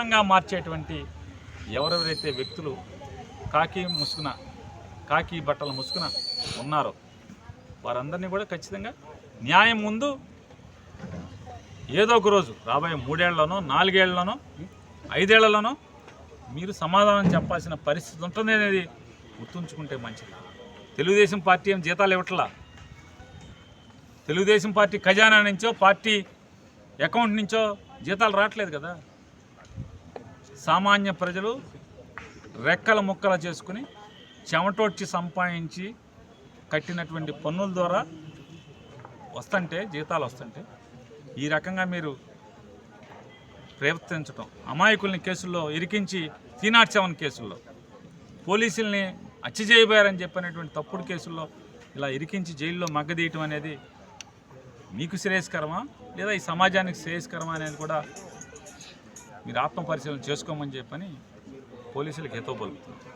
చట్టంగా మార్చేటువంటి ఎవరెవరైతే వ్యక్తులు కాకి బట్టల ముసుగున ఉన్నారో వారందరినీ కూడా ఖచ్చితంగా న్యాయం ముందు ఏదో ఒక రోజు రాబోయే 3 ఏళ్లలోనో 4 ఏళ్లలోనో 5 ఏళ్లలోనో మీరు సమాధానం చెప్పాల్సిన పరిస్థితి ఉంటుంది అనేది గుర్తుంచుకుంటే మంచిది. తెలుగుదేశం పార్టీ ఏం జీతాలు ఇవ్వట్లా. తెలుగుదేశం పార్టీ ఖజానా నుంచో పార్టీ అకౌంట్ నుంచో జీతాలు రావట్లేదు కదా. సామాన్య ప్రజలు రెక్కల ముక్కలు చేసుకుని చెమటోడ్చి సంపాదించి కట్టినటువంటి పన్నుల ద్వారా జీతాలు వస్తుంటే ఈ రకంగా మీరు ప్రవర్తించడం, అమాయకుల్ని కేసుల్లో ఇరికించి 307 కేసుల్లో పోలీసుల్ని హత్య చేయబోయారని చెప్పినటువంటి తప్పుడు కేసుల్లో ఇలా ఇరికించి జైల్లో మగ్గదీయటం అనేది మీకు శ్రేయస్కరమా లేదా ఈ సమాజానికి శ్రేయస్కరమా అనేది కూడా మీరు ఆత్మపరిశీలన చేసుకోమని చెప్పని పోలీసులకు హితవు పలుకుతున్నారు.